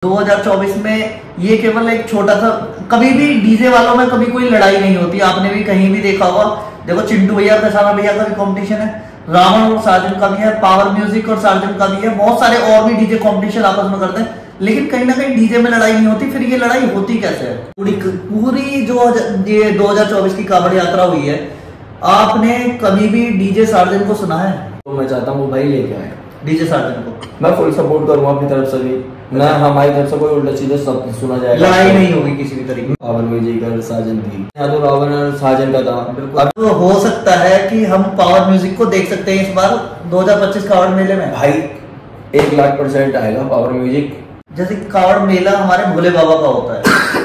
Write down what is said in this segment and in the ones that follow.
2024 में ये केवल एक छोटा सा, कभी भी डीजे वालों में कभी कोई लड़ाई नहीं होती, आपने भी कहीं भी देखा होगा। देखो चिंटू भैया और दशाना भैया का भी कंपटीशन है, रावण और साजन का भी है, पावर म्यूजिक और साजन का भी है, बहुत सारे और भी डीजे कंपटीशन आपस में करते हैं, लेकिन कहीं ना कहीं डीजे में लड़ाई नहीं होती। फिर ये लड़ाई होती कैसे है? पूरी जो ये 2024 की कांवड़ यात्रा हुई है, आपने कभी भी डीजे साजन को सुना है? तो मैं चाहता हूँ वो भाई लेके आए डीजे साजन को। मैं फुल सपोर्ट करूंगा अपनी तरफ से भी, ना हमारी तरफ से कोई उल्टा सीधा सब सुना जाएगा, लड़ाई नहीं होगी किसी भी तरीके। पावर म्यूजिक और साजन की, या तो रावण और साजन का था। अब तो हो सकता है कि हम पावर म्यूजिक को देख सकते हैं इस बार 2025 कांवड़ मेले में। भाई 1,00,000% आएगा पावर म्यूजिक। जैसे कांवड़ मेला हमारे भोले बाबा का होता है,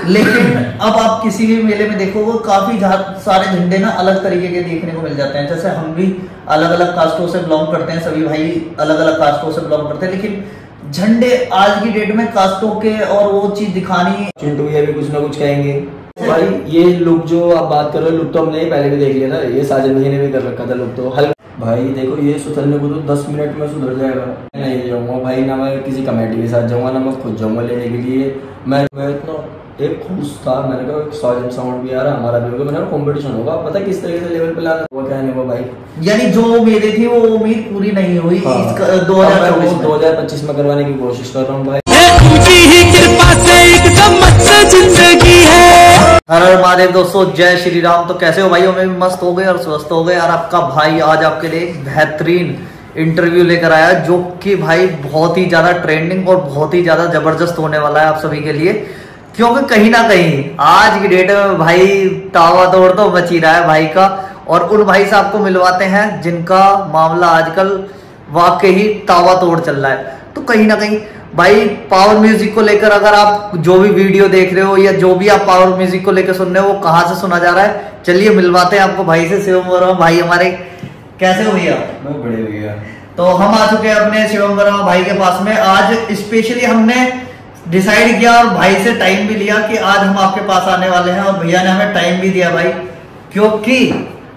लेकिन अब आप किसी भी मेले में देखोगे काफी सारे झंडे ना अलग तरीके के देखने को मिल जाते हैं। जैसे हम भी अलग अलग कास्टों से बिलोंग करते हैं, सभी भाई अलग अलग कास्टों से बिलोंग करते हैं, लेकिन झंडे आज की डेट में कास्टों के और वो चीज दिखानी। चिंटू ये भी कुछ ना कुछ कहेंगे। भाई ये लुक जो आप बात कर रहे हो, लुक तो हमने पहले भी देख लिया था, ये साजन भैया ने भी कर रखा था लुक तो हल्का। भाई देखो ये सुधरने को तो 10 मिनट में सुधर जाएगा। नहीं जाऊंगा भाई, ना मैं किसी कमेटी के साथ जाऊंगा, ना मैं खुद जाऊंगा लेने के लिए। मैं इतना एक खुश था, मैंने कहा साजन साउंड भी आ रहा हमारा भी होगा, मैंने कहा कंपटीशन होगा, पता किस तरीके से लेवल पे लाना वो क्या नहीं हुआ भाई। यानी जो उम्मीदें थी वो उम्मीद पूरी नहीं हुई। हाँ। 2025 में करवाने की कोशिश कर रहा हूँ भाई। हर हर महादेव दोस्तों, जय श्री राम। तो कैसे हो भाई? हमें मस्त हो गए और स्वस्थ हो गए। और आपका भाई आज आपके लिए एक बेहतरीन इंटरव्यू लेकर आया, जो कि भाई बहुत ही ज्यादा ट्रेंडिंग और बहुत ही ज्यादा जबरदस्त होने वाला है आप सभी के लिए, क्योंकि कहीं ना कहीं आज की डेट में भाई तावा तोड़ तो मच ही रहा है भाई का। और उन भाई साहब को मिलवाते हैं जिनका मामला आजकल वाकई ही तावा तोड़ चल रहा है। तो कहीं ना कहीं भाई पावर म्यूजिक को लेकर अगर आप जो भी वीडियो देख रहे हो या जो भी आप पावर म्यूजिक को लेकर सुन रहे हो, वो कहाँ से सुना जा रहा है, चलिए मिलवाते हैं आपको भाई से। शिवम वर्मा भाई हमारे, कैसे हो भैया? मैं बड़े भैया। तो हम आ चुके हैं अपने शिवम वर्मा भाई के पास में। आज स्पेशली हमने डिसाइड किया और भाई से टाइम भी लिया कि आज हम आपके पास आने वाले हैं, और भैया ने हमें टाइम भी दिया भाई, क्योंकि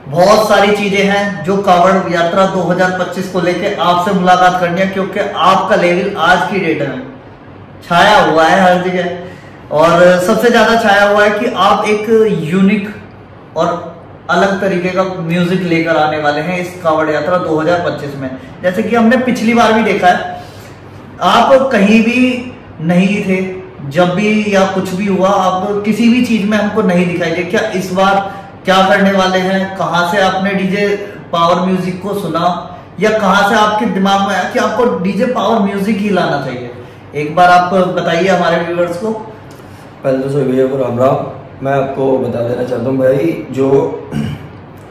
बहुत सारी चीजें हैं जो कांवड़ यात्रा 2025 को लेके आपसे मुलाकात करनी है, क्योंकि आपका लेवल आज की डेट में छाया हुआ है हर जगह, और सबसे ज्यादा छाया हुआ है कि आप एक यूनिक और अलग तरीके का म्यूजिक लेकर आने वाले हैं इस कांवड़ यात्रा 2025 में। जैसे कि हमने पिछली बार भी देखा है, आप कहीं भी नहीं थे, जब भी या कुछ भी हुआ आप किसी भी चीज में हमको नहीं दिखाई दे। क्या इस बार क्या करने वाले हैं? कहां से आपने डीजे पावर म्यूजिक को सुना, या कहां से आपके दिमाग में आया कि आपको डीजे पावर म्यूजिक ही लाना चाहिए? एक बार आप बताइए हमारे व्यूअर्स को। पहले तो सभी भैया को राम राम। मैं आपको बता देना चाहता हूँ भाई, जो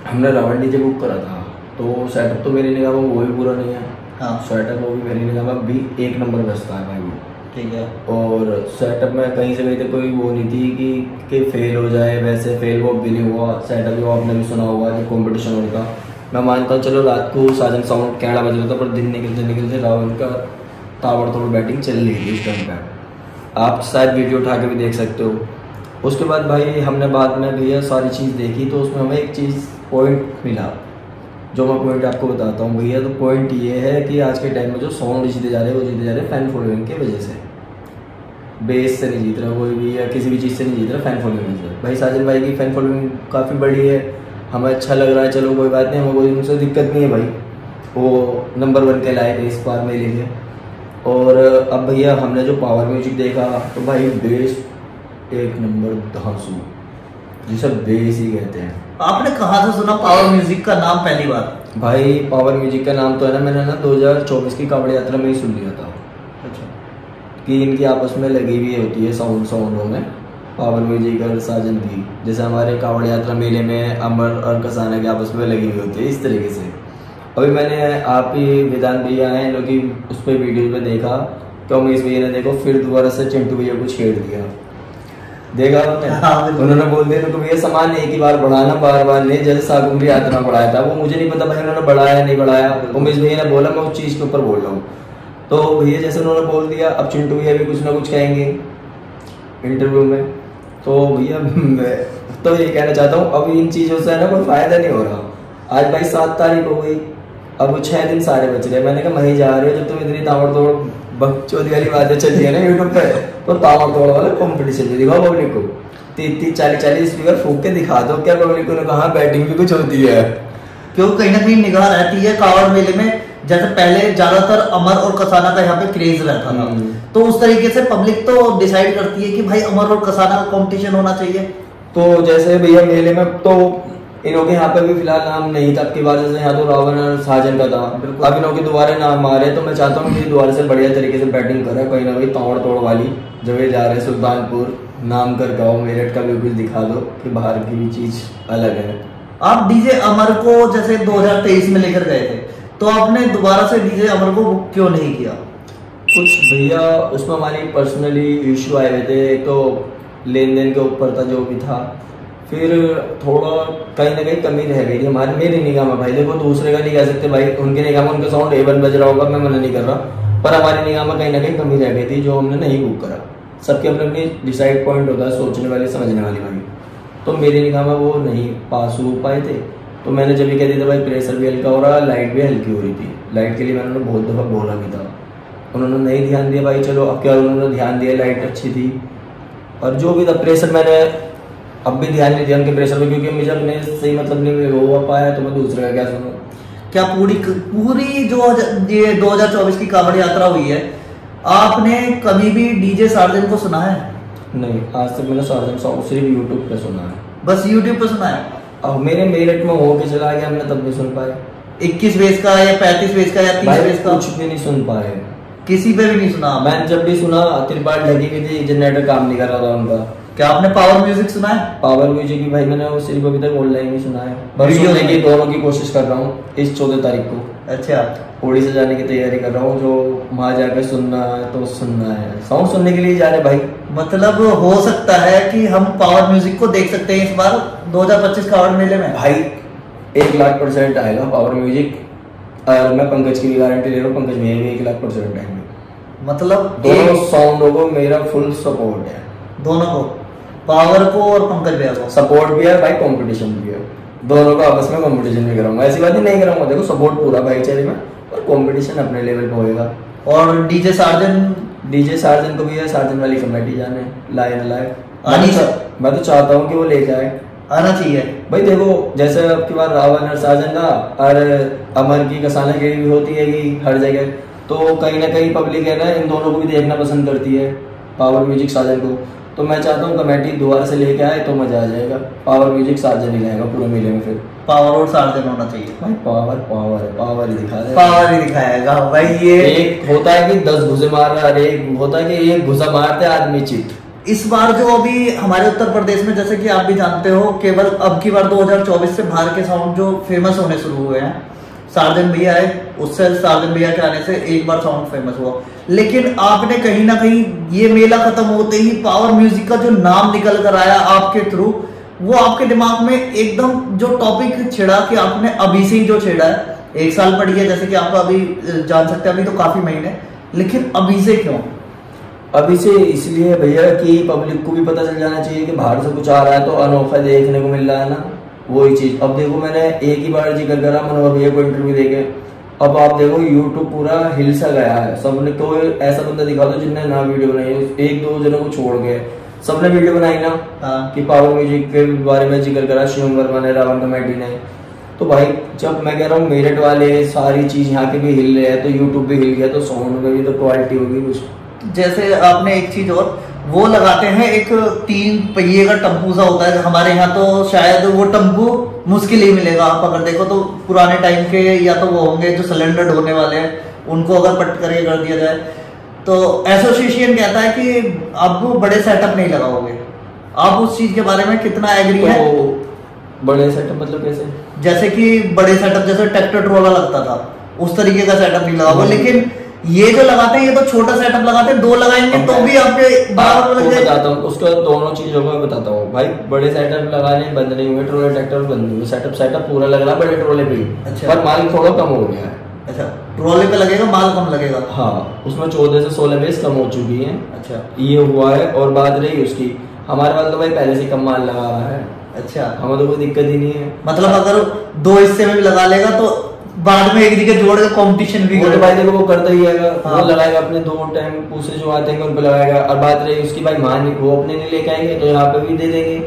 हमने रावण डीजे बुक करा था, तो सेटअप तो मेरी निगाह में वो भी पूरा नहीं है। हाँ, सेटअप वो भी मेरी निगाह में भी 1 नंबर बचता है भाई वो, ठीक है। और सेटअप में कहीं से कहीं तक कोई वो नहीं थी कि फेल हो जाए, वैसे फेल वो भी नहीं हुआ। सेटअप जो आपने भी सुना होगा कि कंपटीशन होता, मैं मानता हूँ चलो रात को साजन साउंड कैड़ा बज रहा था, पर दिन निकलते निकलते रावण का ताबड़तोड़ बैटिंग चल रही थी उस टाइम पर, आप शायद वीडियो उठा के भी देख सकते हो। उसके बाद भाई हमने बाद में भैया सारी चीज़ देखी, तो उसमें हमें एक चीज़ पॉइंट मिला, जो मैं पॉइंट आपको बताता हूँ भैया। तो पॉइंट ये है कि आज के टाइम में जो साउंड जीते जा रहे हैं वो जीते जा रहे हैं फैन फॉलोइंग की वजह से। बेस से नहीं जीत रहा कोई भी, या किसी भी चीज़ से नहीं जीत रहा, फैन फॉलोइंग से। भाई साजन भाई की फैन फॉलोइंग काफ़ी बड़ी है, हमें अच्छा लग रहा है, चलो कोई बात नहीं, हमें कोई उनसे दिक्कत नहीं है भाई। वो नंबर 1 के लाए थे इस बार मेले के। और अब भैया हमने जो पावर म्यूजिक देखा, तो भाई बेस 1 नंबर धांसू, जिसे बेस ही कहते हैं। आपने कहाँ से सुना पावर म्यूजिक का नाम पहली बार? भाई पावर म्यूजिक का नाम तो है ना, मैंने ना 2024 की कांवड़ यात्रा में ही सुन लिया था। अच्छा। कि इनकी आपस में लगी हुई होती है साउंडों में, पावर म्यूजिक और साजन की, जैसे हमारे कांवड़ यात्रा मेले में अमर और कसाना की आपस में लगी हुई होती है, इस तरीके से। अभी मैंने आप ही विधान भैया हैं जो कि उस पर वीडियो में देखा, तो उमेश भैया ने देखो फिर दोबारा से चिंटू भैया को छेड़ दिया, देखा उन्होंने बोल दिया तो भैया सामान एक ही बार बढ़ाना, बार बार नहीं। जैसे सागुन की यात्रा बढ़ाया था, वो मुझे नहीं पता भाई उन्होंने बढ़ाया नहीं बढ़ाया, उमेश भैया ने बोला, मैं उस चीज के ऊपर बोल रहा हूँ। तो भैया जैसे उन्होंने बोल दिया, अब चिंटू भैया भी कुछ ना कुछ कहेंगे इंटरव्यू में। तो भैया मैं तो ये कहना चाहता हूँ, अब इन चीजों से है ना कोई फायदा नहीं हो रहा। आज भाई 7 तारीख हो गई, अब 6 दिन सारे बच रहे। मैंने कहा मैं ही जा रही हूँ, जब तुम इतनी ताबड़तोड़ बकचोदी वाली बातें चल रही है ना यूट्यूब पे, तो तावा तोड़ वाला कंपटीशन में दिखाओ पब्लिक को, 30-40 स्पीकर फूक के दिखा दो, क्या पब्लिक को कहा बैटिंग भी कुछ होती है। क्योंकि कहीं ना कहीं निगाह रहती है कावड़ मेले में, जैसे पहले ज्यादातर अमर और कसाना का यहाँ पे क्रेज रहता था, तो उस तरीके से पब्लिक तो डिसाइड करती है कि भाई अमर और कसाना का कंपटीशन होना चाहिए। तो जैसे भैया मेले में तो इनों के यहाँ पे भी फिलहाल नाम नहीं था, आपकी वजह से यहाँ तो रावण और साजन का था, अब इनों के दोबारा नाम आ रहे, तो मैं चाहता हूँ कि दोबारा से बढ़िया तरीके से बैटिंग करे, कहीं ना कहीं तोड़ तोड़ वाली, जब ये जा रहे सुल्तानपुर नाम कर गाँव मेरठ का भी कुछ दिखा दो कि बाहर की भी चीज अलग है। आप डीजे अमर को जैसे 2023 में लेकर गए थे, तो आपने दोबारा से डीजे अमर को बुक क्यों नहीं किया? कुछ भैया उसमें हमारी पर्सनली इशू आए हुए थे, तो लेन देन के ऊपर था जो भी था, फिर थोड़ा कहीं ना कहीं कमी रह गई थी हमारी, मेरी निगाह में। भाई देखो दूसरे का नहीं कह सकते भाई, उनकी निगाह में उनका साउंड A1 बज रहा होगा, मैं मना नहीं कर रहा, पर हमारी निगाह में कहीं ना कहीं कमी रह गई थी जो हमने नहीं बुक करा। सबके अपने अपने डिसाइड पॉइंट होता है, सोचने वाले समझने वाली भाई, तो मेरी निगाह में वो नहीं पास हो पाए थे। तो मैंने जब ये कह दिया था भाई प्रेशर भी हल्का हो रहा, लाइट भी हल्की हो रही थी, लाइट के लिए मैंने बहुत दफ़ा बोला भी था, उन्होंने नहीं ध्यान दिया भाई। चलो अब क्या, उन्होंने ध्यान दिया, लाइट अच्छी थी, और जो भी था प्रेशर मैंने अब भी ध्यान नहीं दिया उनके प्रेशर में, क्योंकि मुझे अपने सही मतलब नहीं हो पाया, तो मैं दूसरे का क्या सुनूं। क्या पूरी जो ये 2024 की कांवड़ यात्रा हुई है, आपने कभी भी डीजे सार्जन को सुना है? नहीं, आज तक मैंने सार्जन सॉन्ग सिर्फ यूट्यूब पे सुना है। बस यूट्यूब पे सुना है? अब मेरे मेरठ में होके चला गया, हमने तब भी सुन पाए। 21 बेस का या 35 बेस का या 30 बेस का? कुछ भी नहीं सुन पाए, किसी पे भी नहीं सुना? मैंने जब भी सुना तिरपाल ढकी हुई थी, जनरेटर काम नहीं कर रहा था उनका। क्या आपने पावर म्यूजिक सुना है? पावर म्यूजिक की भाई मैंने वो सिर्फ अभी तक ऑनलाइन ही सुना है, बस सुनने की दोनों की कोशिश कर रहा हूँ इस 14 तारीख को। अच्छा, होली से जाने की तैयारी कर रहा हूँ, जो वहां जाकर सुनना है तो सुनना है, साउंड सुनने के लिए जा रहे भाई। मतलब हो सकता है कि हम पावर म्यूजिक को देख सकते हैं इस बार 2025 कांवड़ मेले में? भाई 1,00,000% आएगा पावर म्यूजिक, और मैं पंकज की भी गारंटी ले रहा हूँ, पंकज में भी 1,00,000% आएंगे। मतलब दोनों साउंडों को मेरा फुल सपोर्ट है, दोनों को, पावर को और पंकज भैया को सपोर्ट भी है भाई, कंपटीशन भी है, दोनों को आपस में कंपटीशन भी कराऊंगा, ऐसी बात ही नहीं कराऊंगा। देखो सपोर्ट पूरा भाईचारे में, और कंपटीशन अपने लेवल पे होएगा। और डीजे सार्जन को भी है, सार्जन वाली कमेटी जाने लाए ना लाए, मैं तो चाहता हूँ कि वो लेके आए, आना चाहिए भाई। देखो जैसे अब की बार रावण और साजन का और अमर की कसाना की भी होती है कि हर जगह, तो कहीं ना कहीं पब्लिक है ना इन दोनों को भी देखना पसंद करती है, पावर म्यूजिक साजन को। तो मैं चाहता हूँ कमेटी दोबारा से लेके आए तो मजा आ जाएगा, पावर म्यूजिक साजन ही रहेगा पूरे मेले में। फिर पावर और साजन होना चाहिए भाई, पावर ही दिखा दे, पावर ही दिखाएगा भाई। ये एक होता है कि 10 घुसे मार रहा है, एक होता है कि एक घुसा मारते आदमी चिट। इस बार जो अभी हमारे उत्तर प्रदेश में, जैसे कि आप भी जानते हो, केवल अब की बार 2024 से बाहर के साउंड जो फेमस होने शुरू हुए हैं, सार्जन भैया आए, उससे सार्जन भैया के आने से एक बार साउंड फेमस हुआ। लेकिन आपने कहीं ना कहीं ये मेला खत्म होते ही पावर म्यूजिक का जो नाम निकल कर आया आपके थ्रू, वो आपके दिमाग में एकदम जो टॉपिक छिड़ा कि आपने अभी से ही जो छेड़ा है, 1 साल पड़ी है जैसे कि आप अभी जान सकते हैं, अभी तो काफी महीने, लेकिन अभी से क्यों? अभी से इसलिए भैया कि पब्लिक को भी पता चल जाना चाहिए कि बाहर से कुछ आ रहा है तो अनोखा देखने को मिल रहा है ना, वही चीज। अब देखो मैंने एक ही बार जिक्र करा मनोहर भैया को इंटरव्यू देके, अब आप देखो यूट्यूब पूरा हिल सा गया है, सबने कोई ऐसा बंदा दिखा दो जिनने ना वीडियो बनाई, 1-2 जनों को छोड़ के सबने वीडियो बनाई ना। कि पावर म्यूजिक के बारे में जिक्र करा शिवम वर्मा ने, रावण कमेटी ने। तो भाई जब मैं कह रहा हूँ मेरठ वाले सारी चीज यहाँ के भी हिल रहे हैं, तो यूट्यूब भी हिल गया, तो साउंड में भी तो क्वालिटी होगी कुछ। जैसे आपने एक चीज और वो लगाते हैं, एक 3 पहिए का टम्पू सा होता है, हमारे यहाँ तो शायद वो टम्पू मुश्किल ही मिलेगा। आप अगर देखो तो पुराने टाइम के या तो वो होंगे जो सिलेंडर ढोने वाले हैं, उनको अगर पट करके कर दिया जाए, तो एसोसिएशन कहता है कि आप बड़े सेटअप नहीं लगाओगे। आप उस चीज के बारे में कितना एग्री है? बड़े सेटअप मतलब कैसे? जैसे कि बड़े सेटअप जैसे ट्रैक्टर ट्रोला लगता था, उस तरीके का सेटअप नहीं लगाओगे। लेकिन ये जो लगाते हैं ये तो छोटा सेटअप लगाते हैं, 2 लगाएंगे तो भी आपके बराबर लग जाएगा। बताता हूँ उसको, दोनों चीजों को मैं बताता हूँ भाई। बड़े सेटअप लगाने बंद नहीं हुए, ट्रोले ट्रैक्टर बंद हुए, सेटअप पूरा लग रहा है बड़े ट्रोले पे। अच्छा, पर माल थोड़ा कम हो गया है। अच्छा, ट्रोले पे लगेगा, माल कम लगेगा। हाँ, उसमें 14 से 16 बेस कम हो चुकी है। अच्छा, ये हुआ है। और बात रही उसकी, हमारे पास तो भाई पहले से कम माल लगा रहा है। अच्छा, हमें तो कोई दिक्कत ही नहीं है। मतलब अगर 2 हिस्से में भी लगा लेगा तो बाद में एक जगह जोड़ के कंपटीशन भी वो तो भाई देखो वो करता ही है, हाँ। वो लगाएगा अपने 2 टाइम दूसरे जो आते हैं उन पे लगाएगा। और बात रही उसकी भाई मान वो अपने नहीं लेके आएंगे तो यहाँ पे भी दे देंगे।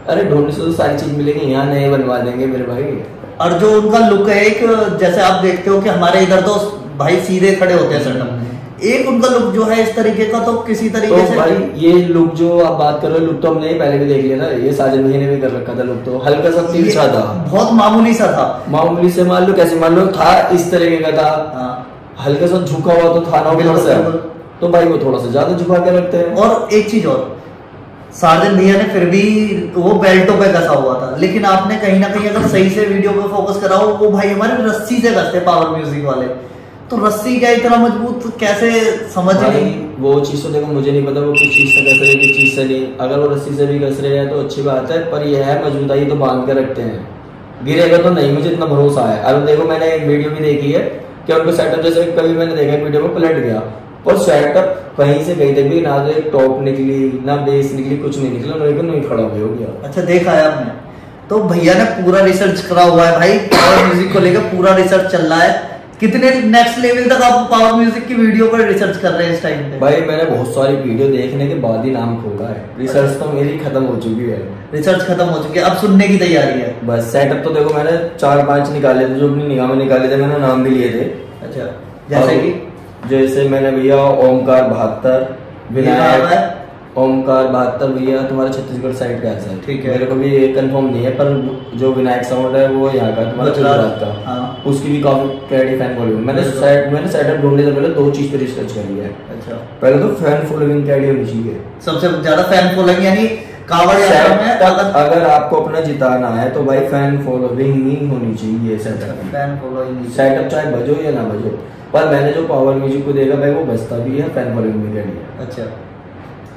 अरे ढूंढने से तो सारी चीज मिलेगी, यहाँ नए बनवा देंगे मेरे भाई। और जो उनका लुक है एक, जैसे आप देखते हो कि हमारे इधर तो भाई सीधे खड़े होते हैं सेटअप, एक उनका लुक जो है इस तरीके का, तो किसी तरीके तो से भाई ये लुक जो आप बात कर रहे हो, लुक तो हमने पहले भी देख लिया था, ये साजन भैया ने भी कर रखा था लुक, तो हल्का सा तिरछा था, बहुत मामूली सा था। मामूली से मान लो कैसे मान लो था इस तरीके का था, हाँ। हल्का सा झुका हुआ तो था ना ऊपर से, तो भाई वो थोड़ा सा ज्यादा झुका के रखते हैं। और एक चीज और, साजन भैया ने फिर भी वो बेल्टों पे कसा हुआ था, लेकिन आपने कहीं ना कहीं अगर सही से वीडियो पे फोकस करा हो, वो भाई हमारे रस्सी से कसते पावर म्यूजिक वाले, तो रस्सी क्या इतना मजबूत कैसे, समझ नहीं। वो चीज तो देखो मुझे नहीं पता वो किस चीज से कस रहे हैं किस चीज से नहीं, अगर वो रस्सी से भी कस रहे हैं तो अच्छी बात है, पर यह है मजबूताई तो बांध के रखते हैं, गिरेगा तो नहीं, मुझे इतना भरोसा है। अब देखो मैंने एक वीडियो भी देखी है कि उनको सेटअप, जैसे कभी मैंने देखा वीडियो में पलट गया, और सेटअप कहीं से कहीं तक भी ना तो एक टॉप निकली ना बेस निकली, कुछ नहीं निकला, नहीं खड़ा हो गया। अच्छा देखा है आपने, तो भैया ने पूरा रिसर्च करा हुआ है भाई, पावर म्यूजिक को लेकर पूरा रिसर्च चल रहा है। कितने नेक्स्ट लेवल तक आप पावर म्यूजिक की वीडियो पर रिसर्च कर रहे हैं इस टाइम पे? भाई मैंने बहुत सारी वीडियो देखने के बाद ही नाम खोला है, रिसर्च तो मेरी खत्म हो चुकी है। रिसर्च खत्म हो चुकी है, अब सुनने की तैयारी है बस। सेटअप तो देखो मैंने 4-5 निकाले थे, जो अपनी निगाह में निकाले थे, मैंने नाम भी लिए थे। अच्छा, जैसे कि जैसे मैंने भैया ओमकार 72, विनायक ओमकार 72 भैया तुम्हारे छत्तीसगढ़ साइड का है, ठीक है, मेरे को भी कंफर्म नहीं है, पर जो विनायक साउंड है वो यहाँ का तुम्हारा गुजरात का, हाँ। उसकी भी काफी कैडी फैन फॉलोइंग, मैंने सेटअप ढूंढने से पहले 2 चीज पे रिसर्च करी है। अच्छा, पहले तो फैन फॉलोइंग कैडी होनी चाहिए, सबसे ज्यादा फैन फॉलोइंग, यानी कांवड़ यात्रा में अगर आपको अपना जिताना है तो भाई फैन फॉलोइंग ही होनी चाहिए सेटअप, फैन फॉलोइंग सेटअप चाहे बजो या ना बजो। पर मैंने जो पावर म्यूजिक को देखा भाई वो बजता भी है, फैन फॉलोइंग भी कैडी है। अच्छा,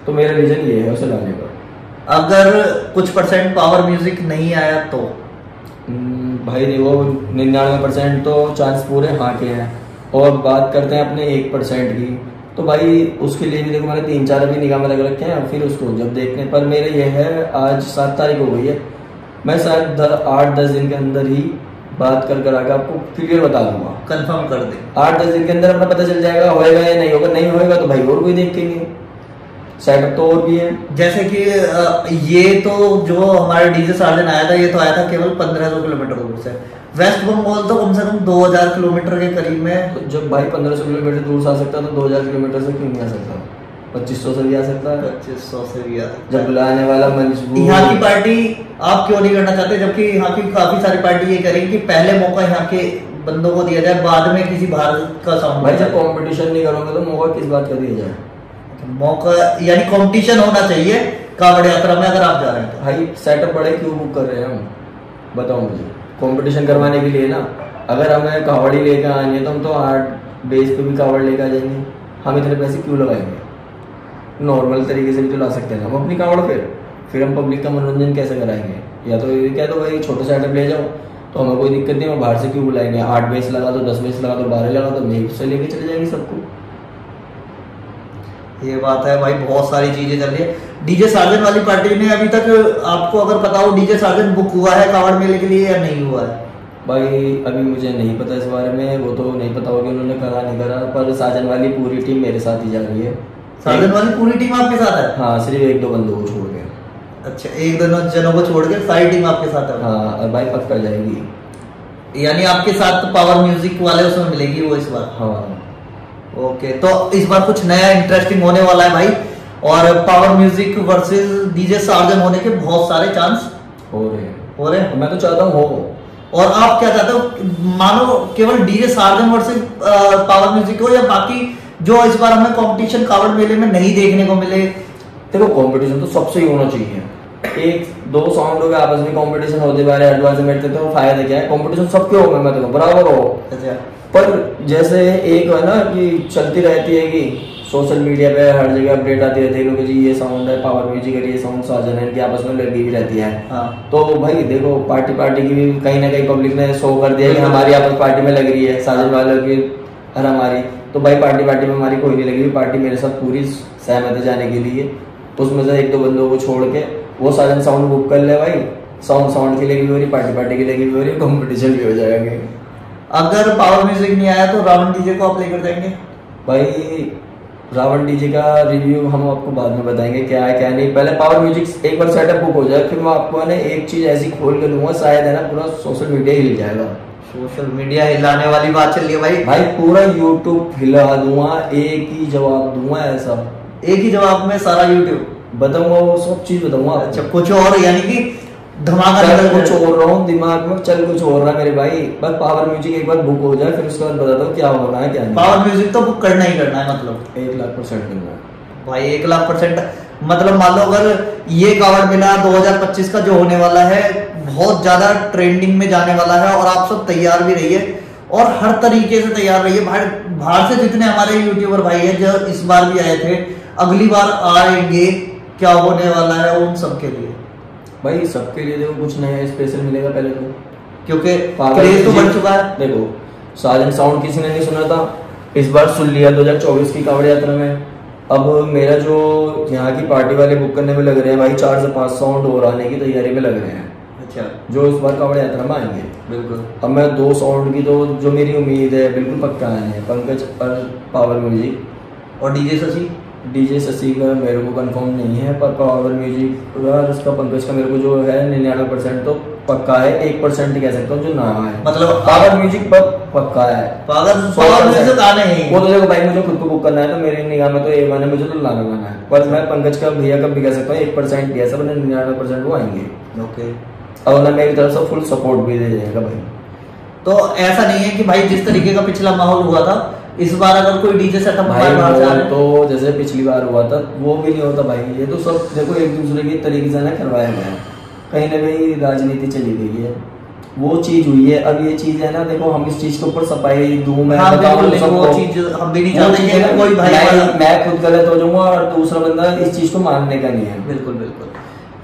तो मेरा रीजन ये है उसे लाने का। अगर कुछ % पावर म्यूजिक नहीं आया तो भाई देखो 99% तो चांस पूरे हाँ के हैं, और बात करते हैं अपने 1% की, तो भाई उसके लिए भी देखो मैंने 3-4 अभी निगाह में लग रखे हैं, फिर उसको जब देखने पर मेरे ये है, आज 7 तारीख हो गई है, मैं शायद 8-10 दिन के अंदर ही बात कर आके आपको क्लियर बता दूंगा, कंफर्म कर दे। 8-10 दिन के अंदर अपना पता चल जाएगा होएगा या नहीं होगा, नहीं होएगा तो भाई और कोई देखेंगे, सेटअप तो और भी है। जैसे कि ये तो जो हमारा डीजे साजन आया था, ये तो आया था केवल 1500 किलोमीटर दूर से, वेस्ट बंगाल तो कम से कम 2000 किलोमीटर के करीब में। तो जब भाई 1500 किलोमीटर दूर से आ सकता तो 2000 किलोमीटर से क्यों नहीं आ सकता? 2500 से भी आ सकता है, 2500 से भी आ सकता जब बुलाने वाला मजबूर। यहाँ की पार्टी आप क्यों नहीं करना चाहते, जबकि यहाँ की काफी सारी पार्टी ये करेगी कि पहले मौका यहाँ के बंदों को दिया जाए, बाद में किसी बाहर का साउंड। भाई जब कंपटीशन नहीं करोगे तो मौका किस बात का दिया जाए? मौका यानी कंपटीशन होना चाहिए कांवड़ यात्रा में अगर आप जा रहे हैं तो। भाई सेटअप बड़े क्यों बुक कर रहे हैं हम, बताओ मुझे? कंपटीशन करवाने के लिए ना। अगर हमें कावड़ी लेकर आनी है तो हम तो 8 बेस पे भी कावड़ लेकर आ जाएंगे, हम इतने पैसे क्यों लगाएंगे? नॉर्मल तरीके से भी तो ला सकते हैं हम अपनी कावड़, फिर हम पब्लिक का मनोरंजन कैसे कराएंगे? या तो ये कह दो भाई छोटा सेटअप ले जाओ तो हमें कोई दिक्कत नहीं, हम बाहर से क्यों बुलाएंगे? 8 बेस लगा दो, 10 बेस लगा दो, 12 लगा दो, मेरे से लेके चले जाएंगे सबको। ये बात है भाई, बहुत सारी चीजें चल रही है। डीजे साजन वाली पार्टी में अभी तक आपको अगर पता हो डीजे साजन बुक हुआ है कावड़ मेले के लिए या नहीं हुआ है? भाई अभी मुझे नहीं पता इस बारे में, वो तो नहीं पता होगी उन्होंने करा नहीं करा, पर साजन वाली पूरी टीम मेरे साथ ही जा रही है। साजन वाली पूरी टीम आपके साथ है? हाँ, सिर्फ 1-2 बंदों को छोड़ के। अच्छा, 1-2 जनों को छोड़ के सारी टीम आपके साथ है? हाँ, और भाई पक्का जाएगी, यानी आपके साथ पावर म्यूजिक वाले उसमें मिलेगी वो इस बार? हाँ। ओके, तो इस बार कुछ नया इंटरेस्टिंग होने वाला है भाई, और पावर म्यूजिक वर्सेस डीजे साजन होने के बहुत सारे चांस हो रहे हैं। मैं तो चाहता हूँ हो। और आप क्या चाहते हो, मानो केवल डीजे साजन वर्सेस पावर म्यूजिक हो, या बाकी जो इस बार हमें कंपटीशन कावड़ मेले में नहीं देखने को मिले? देखो कंपटीशन तो सबसे ही होना चाहिए, 1-2 साउंड के आपस में कंपटीशन होते बारे एडवांस में तो फायदा क्या है? कंपटीशन सबके होगा, मैं तो बराबर हो। अच्छा, पर जैसे एक है ना कि चलती रहती है कि सोशल मीडिया पे हर जगह अपडेट आती रहती है कि जी ये साउंड है पावर म्यूजिक है, ये साउंड साजन है, इनकी आपस में लगी भी रहती है। हाँ। तो भाई देखो पार्टी की भी कहीं ना कहीं पब्लिक ने शो कर दिया कि हमारी आपस पार्टी में लग रही है, साजन वालों की और हमारी। तो भाई पार्टी में हमारी कोई नहीं लगी, पार्टी मेरे साथ पूरी सहमत है जाने के लिए। उसमें से 1-2 बंदों को छोड़ के वो साजन साउंड बुक कर ले भाई, साउंड के लिए भी हो रही, पार्टी के लिए भी हो रही, कॉम्पिटिशन भी हो जाएगा। अगर पावर म्यूजिक नहीं आया तो रावण डीजे को आप लेकर जाएंगे? भाई रावण डीजे का रिव्यू हम आपको बाद में बताएंगे क्या है क्या नहीं। पहले पावर म्यूजिक एक बार सेटअप बुक हो जाए, फिर मैं आपको है ना एक चीज ऐसी खोल के दूंगा, शायद है ना पूरा सोशल मीडिया हिल जाएगा। सोशल मीडिया हिलाने वाली बात चल रही है भाई। भाई पूरा यूट्यूब हिला दूंगा, एक ही जवाब दूंगा, ऐसा एक ही जवाब में सारा यूट्यूब बताऊंगा, वो सब चीज बताऊंगा। अच्छा, कुछ और यानी कि धमाका चल कुछ और रहा हूँ दिमाग में, चल कुछ और रहा मेरे भाई। बस पावर म्यूजिक एक बार बुक हो जाए, फिर उसके बाद बताता हूँ क्या होना है क्या नहीं। पावर म्यूजिक तो बुक करना ही करना है, मतलब 1,00,000% करना है भाई। 1,00,000%। मतलब मान लो अगर ये कावड़ मेला 2025 का जो होने वाला है बहुत ज्यादा ट्रेंडिंग में जाने वाला है, और आप सब तैयार भी रहिए और हर तरीके से तैयार रहिए। बाहर से जितने हमारे यूट्यूबर भाई है जो इस बार भी आए थे, अगली बार आएंगे, क्या होने वाला है उन सबके लिए भाई। सबके लिए देखो कुछ नया स्पेशल मिलेगा पहले तो, क्योंकि क्रेज तो बढ़ चुका है। देखो साजन साउंड किसी ने नहीं सुना था, इस बार सुन लिया 2024 की कावड़ यात्रा में। अब मेरा जो यहाँ की पार्टी वाले बुक करने में लग रहे हैं भाई, 4 से 5 साउंड और आने की तैयारी में लग रहे हैं। अच्छा, जो इस बार कावड़ यात्रा में आएंगे। बिल्कुल। अब मैं 2 साउंड की तो जो मेरी उम्मीद है बिल्कुल पक्का आए हैं, पंकज और पावर म्यूजिक। और डीजे शशि का मेरे को कंफर्म नहीं है, पर पावर म्यूजिक उसका पंकज का मेरे को जो है 99% तो पक्का है। 1% कह सकता हूँ जो ना है, मतलब पावर म्यूजिक पर पक्का है। पावर म्यूजिक आने ही वो तो देखो भाई, मुझे खुद को बुक करना है तो मेरी निगाह में तो ये माने मुझे तो लाना है, पर मैं पंकज का भैया का भी कह सकता हूँ 1% भी ऐसा, 99% वो आएंगे। ओके। और ना मेरी तरफ से फुल सपोर्ट भी दे जाएगा भाई। तो ऐसा नहीं है कि भाई जिस तरीके का पिछला माहौल हुआ था, इस बार अगर कोई डीजे सेटअप भाई तो जैसे पिछली बार हुआ था वो भी नहीं होता भाई। ये तो सब देखो एक दूसरे के तरीके से ना करवाया गया है, कहीं ना कहीं राजनीति चली गई है, वो चीज हुई है। अब ये चीज है ना, देखो हम इस चीज के ऊपर सफाई दूं मैं, हाँ, वो चीज हम भी नहीं चाहते कोई भाई मैं खुद गलत हो जाऊंगा और दूसरा बंदा इस चीज को मानने का नहीं है। बिल्कुल बिल्कुल।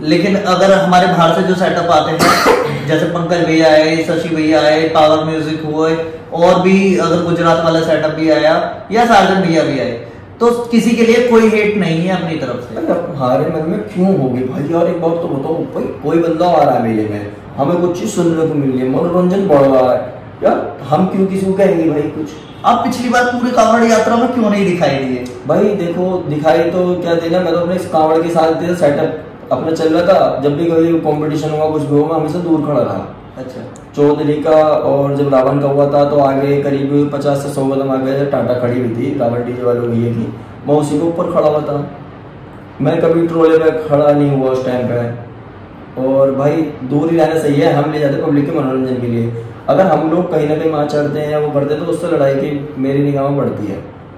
लेकिन अगर हमारे बाहर से जो सेटअप आते हैं, जैसे पंकज भैया आए, शशि भैया आए, पावर म्यूजिक हुए, और भी अगर गुजरात वाला सेटअप भी आया या साजन भैया भी आए, तो किसी के लिए कोई हेट नहीं है अपनी तरफ से। हमारे मन में क्यों होगी भाई यार, एक बात तो बताओ भाई, कोई बंदा आ रहा है मेले में, हमें कुछ चीज सुनने को मिल रही है, मनोरंजन बढ़ रहा है यार, हम क्यों किसी को कहेंगे भाई कुछ। आप पिछली बार पूरी कांवड़ यात्रा में क्यों नहीं दिखाई दिए भाई? देखो दिखाई तो क्या देना, मैं तो अपने इस कांवड़ के साथ सेटअप अपना चल रहा था, जब भी कोई कंपटीशन हुआ कुछ भी हुआ हमेशा दूर खड़ा रहा। अच्छा। चौधरी का और जब रावण का हुआ था तो आगे करीब 50 से 100 कदम आगे टाटा खड़ी हुई थी, रावण डीजे वालों की ये थी, मैं उसी के ऊपर खड़ा हुआ था। मैं कभी ट्रोले पे खड़ा नहीं हुआ उस टाइम पे। और भाई दूर ही रहना सही है, हम ले जाते पब्लिक के मनोरंजन के लिए। अगर हम लोग कहीं ना कहीं वहां चढ़ते हैं या वो करते हैं तो उससे लड़ाई की मेरी निगाह में बढ़ती है।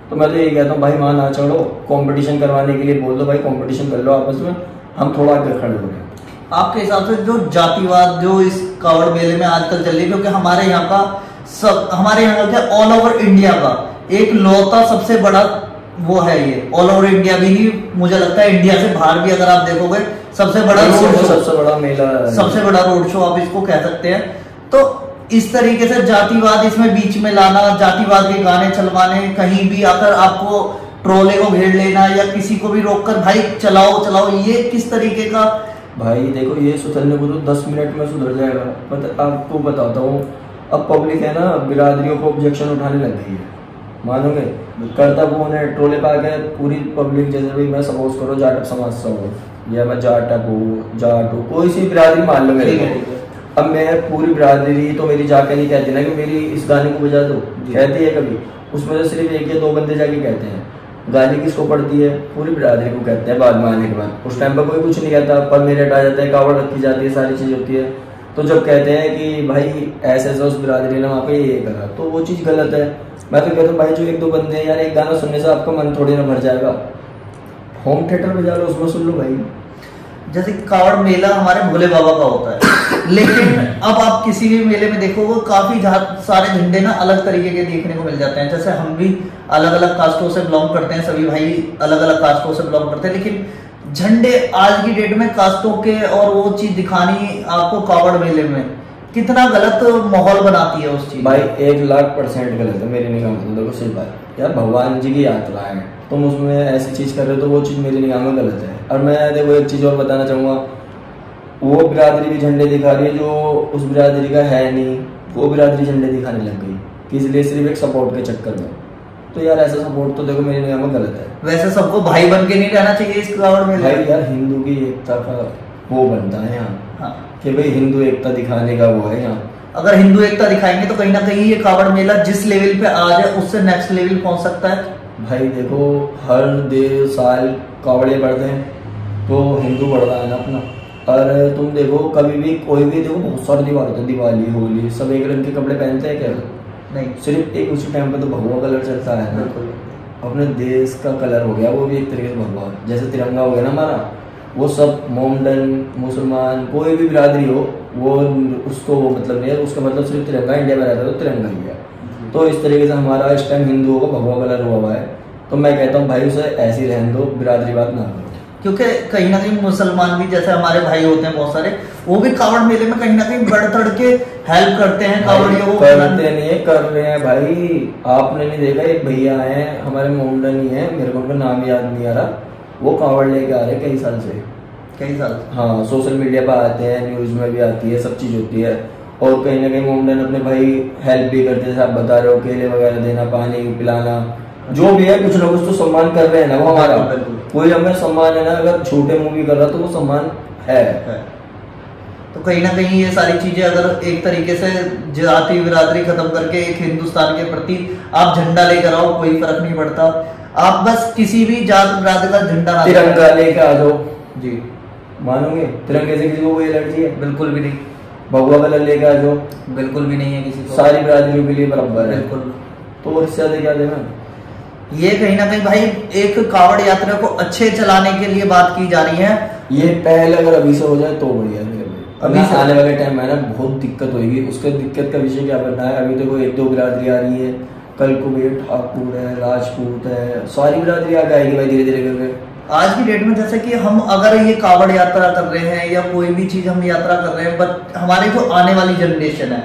तो मैं तो यही कहता हूँ भाई, वहां ना चढ़ो, कंपटीशन करवाने के लिए बोल दो भाई, कंपटीशन कर लो आपस में, हम थोड़ा आगे खड़े हो गए। आपके हिसाब से जो जातिवाद जो इस कावड़ मेले में आजकल चल रही है, क्योंकि हमारे यहाँ का हमारे यहाँ का ऑल ओवर इंडिया का एक लौता सबसे बड़ा वो है ये, ऑल ओवर इंडिया भी नहीं, मुझे लगता है इंडिया से बाहर भी अगर आप देखोगे सबसे बड़ा रोड शो, सबसे बड़ा मेला, सबसे बड़ा रोड शो आप इसको कह सकते हैं। तो इस तरीके से जातिवाद इसमें बीच में लाना, जातिवाद के गाने चलवाने, कहीं भी आकर आपको ट्रोले को घेर लेना या किसी को भी रोककर भाई चलाओ चलाओ, ये किस तरीके का? भाई देखो ये सुधरने को तो 10 मिनट में सुधर जाएगा, मतलब आपको बताता हूँ। अब पब्लिक है ना, बिरादरियों को ऑब्जेक्शन उठाने लग गई है, मानोगे? करता वो उन्हें ट्रोले पे आके पूरी पब्लिक, जैसे भाई मैं सपोज करो जाटक समाज से हूँ या मैं जाटक हूँ, जाट हूँ, कोई सी बिरादरी मान लो मेरे को। अब मैं पूरी बिरादरी तो मेरी जाके नहीं कहती ना कि मेरी इस गाने को बजा दो, कहती है कभी, उसमें तो सिर्फ 1 या 2 बंदे जाके कहते हैं। गाली किसको पड़ती है? पूरी बिरादरी को कहते हैं बाद में आने के बाद। उस टाइम पर कोई कुछ नहीं कहता, पर मेरे हटा जाता है, कावड़ रखी जाती है, सारी चीज होती है। तो जब कहते हैं कि भाई ऐसे ऐसा उस बिरादरी ने वहाँ पे ये करा, तो वो चीज गलत है। मैं तो कहता हूँ भाई, जो 1-2 बंदे यार, एक गाना सुनने से आपका मन थोड़ी ना भर जाएगा, होम थिएटर बजा लो, उसमें सुन लो भाई। जैसे कावड़ मेला हमारे भोले बाबा का होता है, लेकिन अब आप किसी भी मेले में देखोगे काफी सारे झंडे ना अलग तरीके के देखने को मिल जाते हैं। जैसे हम भी अलग अलग कास्टों से बिलोंग करते हैं, सभी भाई अलग अलग कास्टों से बिलोंग करते हैं, लेकिन झंडे आज की डेट में कास्टों के और वो चीज दिखानी आपको कावड़ मेले में कितना गलत माहौल बनाती है उस चीज। भाई 1,00,000% गलत है मेरी निगाह में। देखो सही बात यार, भगवान जी की यात्रा है, तुम उसमें ऐसी चीज कर रहे हो तो वो चीज मेरी निगाह में गलत है। और मैं देखो एक चीज और बताना चाहूंगा, वो बिरादरी भी झंडे दिखा रही है जो उस बिरादरी का है नहीं, वो बिरादरी झंडे दिखाने लग गई कि इसलिए सिर्फ एक सपोर्ट के चक्कर में। तो यार ऐसा सपोर्ट तो देखो मेरे निगाह में गलत है। वैसे सबको भाई बन के नहीं रहना चाहिए इस कावड़ मेले। भाई यार हिंदू की एकता का वो बनता है यहाँ, हाँ। कि भाई हिंदू एकता दिखाने का वो है यहाँ। अगर हिंदू एकता दिखाएंगे तो कहीं ना कहीं ये कावड़ मेला जिस लेवल पे आज है उससे नेक्स्ट लेवल पहुंच सकता है। भाई देखो हर 1.5 साल कावड़े बढ़ते हैं तो हिंदू बढ़ रहा है ना अपना। और तुम देखो कभी भी कोई भी देखो बहुत सारे त्योहार होते हैं, दिवाली होली, सब एक रंग के कपड़े पहनते हैं क्या? नहीं, सिर्फ एक उसी टाइम पे तो भगवा कलर चलता है ना। अपने देश का कलर हो गया वो भी एक तरीके से भगवा, जैसे तिरंगा हो गया ना हमारा, वो सब मोमडन मुसलमान कोई भी बिरादरी हो वो उसको मतलब नहीं है, उसका मतलब सिर्फ तिरंगा, इंडिया में रहता है तो तिरंगा ही है। तो इस तरीके से हमारा इस टाइम हिंदुओं को भगवा कलर हुआ है। तो मैं कहता हूँ भाई उसे ऐसे ही रहने दो, बिरादरी बात ना करो। क्योंकि कहीं ना कहीं मुसलमान भी जैसे हमारे भाई होते हैं बहुत सारे, वो भी कावड़ मेले में कहीं ना कहीं बढ़ चढ़ के हेल्प करते हैं कावड़ियों को। करते नहीं है, कर रहे हैं भाई। आपने नहीं देखा एक भैया है हमारे मोमडन ही है, मेरे को उनका नाम याद नहीं आ रहा, वो कावड़ लेके आ रहे कई साल से। कई साल? हाँ, सोशल मीडिया पर आते हैं, न्यूज में भी आती है, सब चीज होती है। और कहीं ना कहीं मोमडन अपने भाई हेल्प भी करते हैं, आप बता रहे हो, केले वगैरह देना, पानी पिलाना, जो भी है कुछ ना कुछ तो सम्मान कर रहे हैं ना वो हमारा। कोई हमें सम्मान है ना, अगर छोटे मूवी कर रहा तो वो सम्मान है। तो कहीं ना कहीं ये सारी चीजें अगर एक तरीके से जाति बिरादरी खत्म करके एक हिंदुस्तान के प्रति आप झंडा लेकर आओ, कोई फर्क नहीं पड़ता। आप बस किसी भी जात बिरादरी का झंडा तिरंगा लेके आ जाओ जी, मानोगे? तिरंगे से किसी को कोई एलर्जी है? बिल्कुल भी नहीं। भगवा कलर लेके आ जाओ, बिल्कुल भी नहीं है किसी को। सारी बिरादरियों के लिए बराबर है। बिल्कुल। तो इससे ज्यादा क्या देना? ये कहीं ना कहीं भाई एक कावड़ यात्रा को अच्छे चलाने के लिए बात की जा रही है। ये पहले अगर अभी से हो जाए तो बढ़िया है। अभी आने वाले टाइम में ना बहुत दिक्कत होगी। उसके दिक्कत का विषय क्या बनना है? अभी देखो 1-2 बिरादरी आ रही है, कल को भी ठाकुर है, राजपूत है, सारी बिरादरी आगे आएगी भाई धीरे धीरे करके। आज की डेट में जैसे कि हम अगर ये कावड़ यात्रा कर रहे हैं या कोई भी चीज हम यात्रा कर रहे हैं, बट हमारे जो आने वाली जनरेशन है,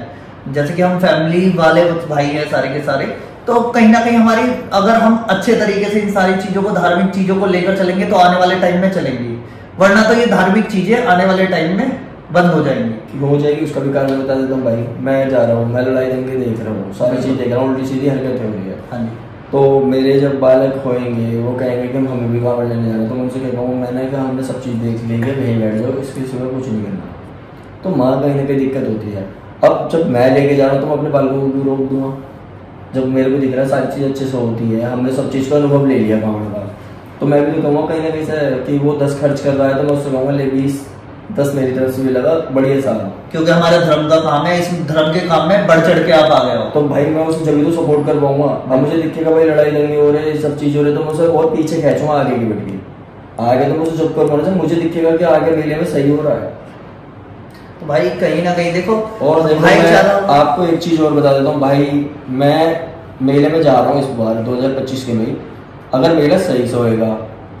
जैसे कि हम फैमिली वाले भाई हैं सारे के सारे, तो कहीं ना कहीं हमारी अगर हम अच्छे तरीके से इन सारी चीजों को, धार्मिक चीजों को लेकर चलेंगे तो आने वाले टाइम में चलेंगी, वरना तो ये धार्मिक चीजें आने वाले टाइम में बंद हो जाएंगी। हो जाएगी, उसका भी कारण बता देता हूँ भाई। मैं जा रहा हूँ, मैं लड़ाई दंगे देख रहा हूँ, सारी चीज देख रहा हूँ, उल्टी सीधी हरकत हो रही है। हाँ जी। तो मेरे जब बालक होएंगे वो कहेंगे कि हमें भी कावड़ लेने जाना है, तो मैं उनसे कहता हूँ मैंने कहा हमने सब चीज़ देख ली है, कहीं बैठ जाओ, इसके सिवा कुछ नहीं करना। तो माँ कहीं ना कहीं दिक्कत होती है। अब जब मैं लेके जा रहा हूँ तो मैं अपने बालकों को भी रोक दूंगा। जब मेरे को दिख रहा है सारी चीज़ अच्छे से होती है, हमने सब चीज़ का अनुभव ले लिया कावड़ का, तो मैं भी तो कहूँगा कहीं ना कहीं से कि वो 10 खर्च कर रहा है तो मैं उससे कहूँगा ले 20-10 मेरी तरफ से भी लगा, बढ़िया सारा, क्योंकि हमारे धर्म का काम है, इस धर्म के काम में बढ़ चढ़ के आप आ गए हो। तो भाई मैं उसे जब तो सपोर्ट कर पाऊंगा। अब मुझे दिखेगा भाई लड़ाई दंगे हो रहे, सब चीज हो रही, तो मैं उसे और पीछे खींचूंगा आगे की बैठ के। आगे तो मैं उसे चुप कर पाऊंगा, मुझे दिखेगा कि आगे मेले में सही हो रहा है। तो भाई कहीं ना कहीं देखो, और देखो मैं आपको एक चीज और बता देता हूँ भाई, मैं मेले में जा रहा हूँ इस बार 2025 के में। अगर मेला सही से होएगा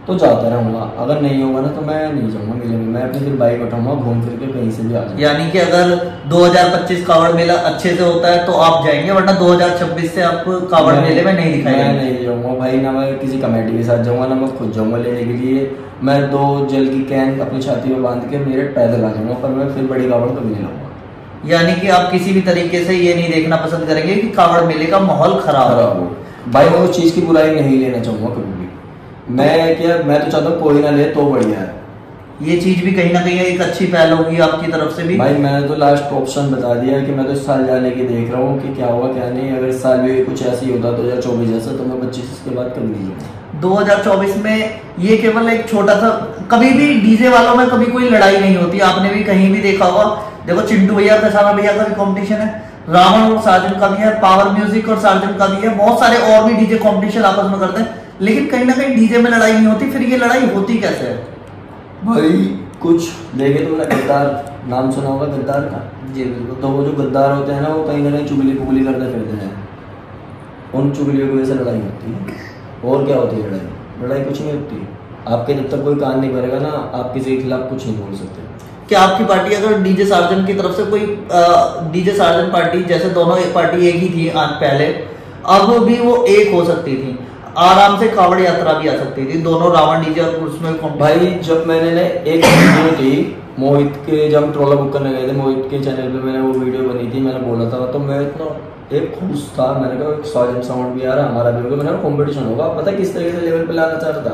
तो जाता रहूंगा, अगर नहीं होगा ना तो मैं नहीं जाऊंगा मेले में। मैं अपनी फिर बाइक उठाऊंगा, घूम फिर के कहीं से भी आ जाऊंगा। यानी कि अगर 2025 कावड़ मेला अच्छे से होता है तो आप जाएंगे, वरना 2026 से आप कावड़ मेले में नहीं दिखाएंगे। मैं नहीं जाऊंगा भाई, ना मैं किसी कमेटी के साथ जाऊंगा, ना मैं खुद जाऊंगा लेने के लिए। मैं 2 जल की कैन अपनी छाती में बांध के मेरे पैदल आ जाऊंगा, पर मैं फिर बड़ी कावड़ कभी नहीं लाऊंगा। यानी कि आप किसी भी तरीके से ये नहीं देखना पसंद करेंगे कि कावड़ मेले का माहौल खराब हो। भाई मैं उस चीज की बुराई नहीं लेना चाहूंगा कभी भी। मैं तो चाहता हूँ कोई ना ले तो बढ़िया है। ये चीज भी कहीं ना कहीं एक अच्छी पहल होगी आपकी तरफ से भी। भाई मैंने तो लास्ट ऑप्शन बता दिया कि मैं तो इस साल जाने की देख रहा हूँ कि क्या हुआ क्या नहीं। अगर इस साल भी कुछ ऐसी होता 2024 जैसा, तो मैं 25 के बाद कभी नहीं जाऊंगा। 2024 में ये केवल एक छोटा सा, कभी भी डीजे वालों में कभी कोई लड़ाई नहीं होती, आपने भी कहीं भी देखा होगा। देखो चिंटू भैया कसाना भैया का भी कॉम्पिटिशन है, रावण और सार्जन का भी है, पावर म्यूजिक और सार्जन का भी है, बहुत सारे और भी डीजे कॉम्पिटिशन आपस में करते हैं, लेकिन कहीं ना कहीं डीजे में लड़ाई नहीं होती। फिर ये लड़ाई होती कैसे है भाई? कुछ देखे तुमने गद्दार नाम सुना होगा, गद्दार का? जी बिल्कुल। तो वो जो गद्दार होते हैं ना, वो कहीं ना कहीं चुगली पुगली करते फिरते हैं, उन चुगलियों की वजह से लड़ाई होती है। और क्या होती है लड़ाई? लड़ाई कुछ नहीं होती। आपके जब तक कोई कान नहीं भरेगा ना, आप किसी के खिलाफ कुछ नहीं बोल सकते। क्या आपकी पार्टी अगर डीजे सार्जन की तरफ से कोई डीजे सार्जन पार्टी, जैसे दोनों पार्टी एक ही थी आज पहले, अब भी वो एक हो सकती थी, आराम से कावड़ यात्रा भी आ सकती थी, दोनों रावण डीजे और उसमें भाई जब मैंने एक वीडियो थी मोहित के जब हम ट्रोला बुक करने गए थे, मोहित के चैनल पे मैंने वो वीडियो बनी थी, मैंने बोला था, तो मैं इतना एक खुश था, मैंने कहा एक साजन साउंड भी आ रहा है, हमारा भी होगा, मैंने कहा कंपटीशन होगा। पता है किस तरीके से लेवल पे लाना चाह रहा था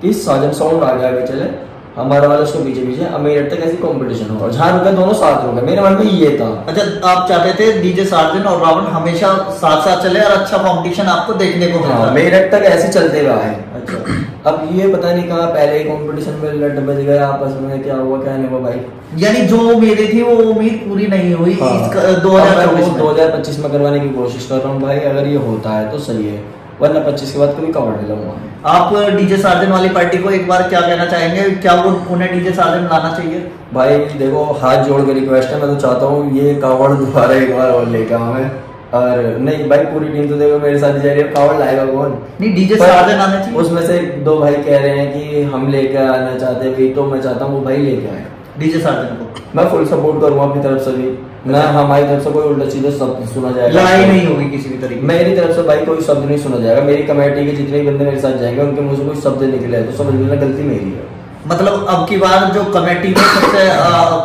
कि साजन साउंड आगे आगे चले, हमारा वाला उसको पीछे पीछे, अब मेरे तक ऐसी कंपटीशन होगा, जहाँ रुका दोनों साथ होंगे, मेरे मन में ये था। अच्छा, आप चाहते थे डीजे साजन और रावण हमेशा साथ साथ चले और अच्छा कंपटीशन आपको देखने को मिले। हाँ, मेरे तक ऐसे चलते रहा है। अच्छा, अब ये पता नहीं कहाँ पहले ही कंपटीशन में लड़ बज गए आपस में, क्या हुआ क्या नहीं हुआ भाई। यानी जो उम्मीदें थी वो उम्मीद पूरी नहीं हुई। हाँ, 2025 में करवाने की कोशिश कर रहा हूँ भाई, अगर ये होता है तो सही है, वरना 25 के बाद कभी कवर नहीं लूंगा। आप डीजे साजन वाली पार्टी को एक बार क्या कहना चाहेंगे, क्या वो उन्हें डीजे साजन लाना चाहिए? भाई देखो, हाथ जोड़ के रिक्वेस्ट है, मैं तो चाहता हूँ ये कावड़ दोबारा एक बार और लेकर आऊँ। और नहीं भाई, पूरी टीम तो देखो मेरे साथ जा रही है, कावड़ लाएगा कौन? नहीं, डीजे साजन आना चाहिए। उसमें से 2 भाई कह रहे हैं कि हम लेकर आना चाहते हैं, तो मैं चाहता हूँ वो भाई लेके आए डीजे साजन को। मैं फुल सपोर्ट करूंगा अपनी तरफ से भी, ना हमारी तरफ से कोई उल्टा सीधा शब्द सुना जाएगा, लड़ाई नहीं होगी किसी भी तरीके। मेरी तरफ से भाई कोई शब्द नहीं सुना जाएगा, मेरी कमेटी के जितने बंदे मेरे साथ जाएंगे उनके मुंह से कोई शब्द निकले तो समझ लेना गलती मेरी है। मतलब अब की बार जो कमेटी में सबसे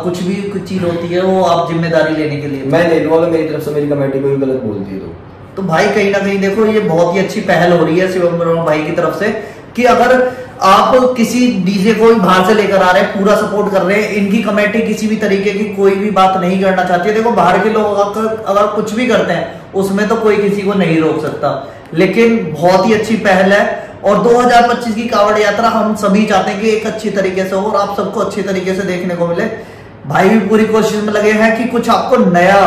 कुछ भी कुछ चीज होती है वो आप जिम्मेदारी लेने के लिए मैं ले लूंगा, मेरी तरफ से मेरी कमेटी कोई गलत बोलती है तो भाई कहीं ना कहीं देखो ये बहुत ही अच्छी पहल हो रही है शिवम वर्मा भाई की तरफ से कि अगर आप किसी डीजे को बाहर से लेकर आ रहे हैं, पूरा सपोर्ट कर रहे हैं, इनकी कमेटी किसी भी तरीके की कोई भी बात नहीं करना चाहती है। देखो बाहर के लोग अगर कुछ भी करते हैं उसमें तो कोई किसी को नहीं रोक सकता, लेकिन बहुत ही अच्छी पहल है। और 2025 की कावड़ यात्रा हम सभी चाहते हैं कि एक अच्छी तरीके से हो और आप सबको अच्छी तरीके से देखने को मिले। भाई भी पूरी कोशिश में लगे हैं कि कुछ आपको नया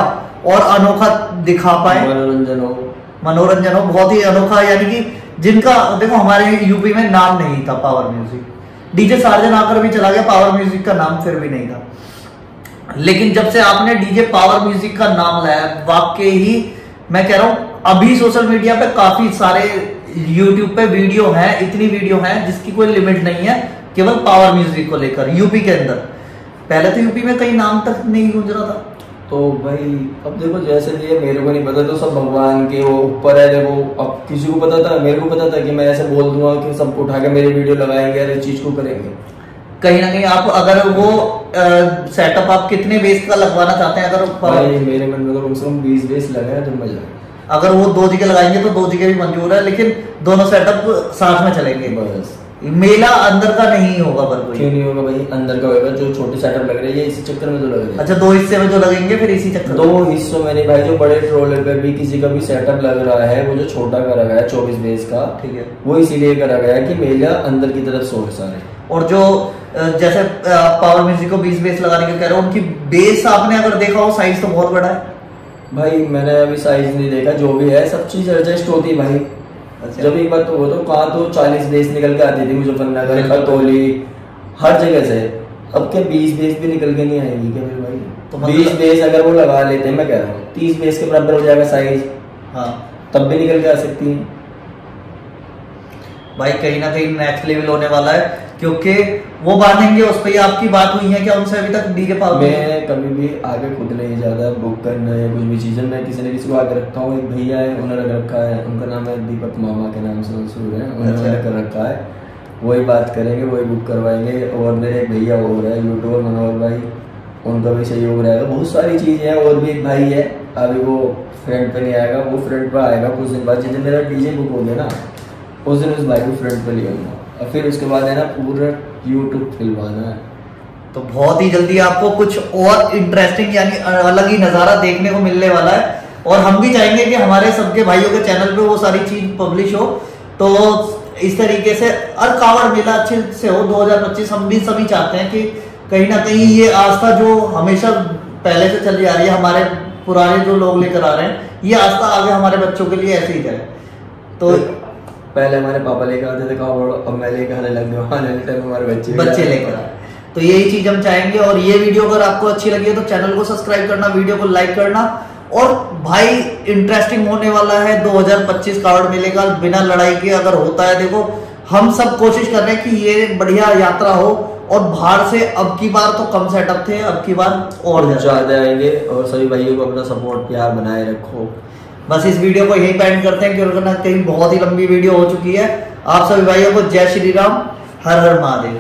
और अनोखा दिखा पाए, मनोरंजन हो बहुत ही अनोखा। यानी कि जिनका देखो हमारे यूपी में नाम नहीं था पावर म्यूजिक, डीजे सार्जन आकर भी चला गया, पावर म्यूजिक का नाम फिर भी नहीं था। लेकिन जब से आपने डीजे पावर म्यूजिक का नाम लाया, वाकई ही मैं कह रहा हूं अभी सोशल मीडिया पे काफी सारे यूट्यूब पे वीडियो हैं, इतनी वीडियो हैं जिसकी कोई लिमिट नहीं है केवल पावर म्यूजिक को लेकर यूपी के अंदर। पहले तो यूपी में कहीं नाम तक नहीं गूंज रहा था। तो भाई अब देखो जैसे ये मेरे को नहीं पता, तो सब भगवान के वो ऊपर है। देखो अब किसी को पता था, मेरे को पता था कि मैं ऐसे बोल दूंगा कि सबको उठा के मेरी वीडियो लगाएंगे और इस चीज को करेंगे। कहीं ना कहीं आप अगर वो सेटअप आप कितने बेस का लगवाना चाहते हैं? अगर भाई मेरे मन में तो कम से कम 20 बेस लगाया तो मजा है। अगर वो 2 जगह लगाएंगे तो 2 जगह भी मंजूर है, लेकिन दोनों सेटअप साथ में चलेंगे। बस मेला अंदर का नहीं होगा। पर कोई क्यों नहीं होगा भाई, अंदर का होगा। जो छोटे सेटअप लग रहे हैं इसी चक्कर में तो लग रहे हैं। अच्छा, 2 हिस्से में जो लगेंगे फिर इसी चक्कर 2 हिस्सों में नहीं भाई, जो बड़े ट्रोलर पे भी किसी का भी सेटअप लग रहा है, वो जो छोटा करा गया है 24 बेस का, ठीक है, वो इसीलिए करा गया है कि मेला अंदर की तरफ सोए सारे। और जो जैसे पावर म्यूजिक को 20 बेस लगाने के कह रहे हो, उनकी बेस आपने अगर देखा हो साइज तो बहुत बड़ा है भाई। मैंने अभी साइज नहीं देखा, जो भी है सब चीज एडजस्ट होती है भाई। अच्छा। जब एक बात तो वो तो कहाँ तो 40 बेस निकल के आती थी मुजफ्फरनगर, खतौली, हर जगह से। अब क्या 20 बेस भी निकल के नहीं आएगी क्या मेरे भाई? तो 20 बेस अगर वो लगा लेते हैं, मैं कह रहा हूँ 30 बेस के बराबर हो जाएगा साइज। हाँ, तब भी निकल के आ सकती है भाई। कहीं ना कहीं नेक्स्ट लेवल होने वाला है, क्योंकि वो बांधेंगे उस पर। आपकी बात हुई है क्या उनसे अभी तक डीजे पावर? मैं कभी भी आगे खुद नहीं ज्यादा बुक करना है कुछ भी चीजें, मैं किसी न किसी को आगे रखता हूँ। एक भैया है, उन्होंने रख रखा है, उनका नाम है दीपक मामा के नाम से मशहूर है, उन्होंने कर रखा है। वही बात करेंगे, वही बुक करवाएंगे। और मेरे एक भैया हो रहा है यूट्यूबर मनोहर भाई, उनका भी सहयोग रहेगा। बहुत सारी चीजें हैं। और भी एक भाई है, अभी वो फ्रंट पे नहीं आएगा, वो फ्रंट पे आएगा कुछ दिन बाद। जिस दिन मेरा डीजे बुक हो गया ना, उस दिन उस भाई को फ्रंट पे ले आऊंगा। और फिर उसके बाद है ना पूरा यूट्यूब फिल्माना है। तो बहुत ही जल्दी आपको कुछ और इंटरेस्टिंग यानी अलग ही नजारा देखने को मिलने वाला है। और हम भी चाहेंगे कि हमारे सबके भाइयों के चैनल पे वो सारी चीज पब्लिश हो। तो इस तरीके से और कावड़ मेला अच्छे से हो 2025। हम भी सभी चाहते हैं कि कहीं ना कहीं ये आस्था जो हमेशा पहले से चली आ रही है, हमारे पुराने जो लोग लेकर आ रहे हैं, ये आस्था आगे हमारे बच्चों के लिए ऐसे ही जाए। तो पहले हमारे पापा लेकर आते थे कावड़, अब मैं लेकर आने लग गया, आने टाइम हमारे बच्चे लेकर आए। तो यही चीज हम चाहेंगे। और ये वीडियो अगर आपको अच्छी लगी है तो चैनल को सब्सक्राइब करना, वीडियो को लाइक करना। और भाई इंटरेस्टिंग होने वाला है 2025 कावड़ मेले का, बिना लड़ाई के अगर होता है। देखो हम सब कोशिश कर रहे हैं कि ये बढ़िया यात्रा हो। और बाहर से अब की बार तो कम सेटअप थे, अब की बार और ज्यादा आएंगे। और सभी भाइयों को अपना सपोर्ट प्यार बनाए रखो। बस इस वीडियो को यही पेंड करते हैं क्योंकि कहीं बहुत ही लंबी वीडियो हो चुकी है। आप सभी भाइयों को जय श्री राम, हर हर महादेव।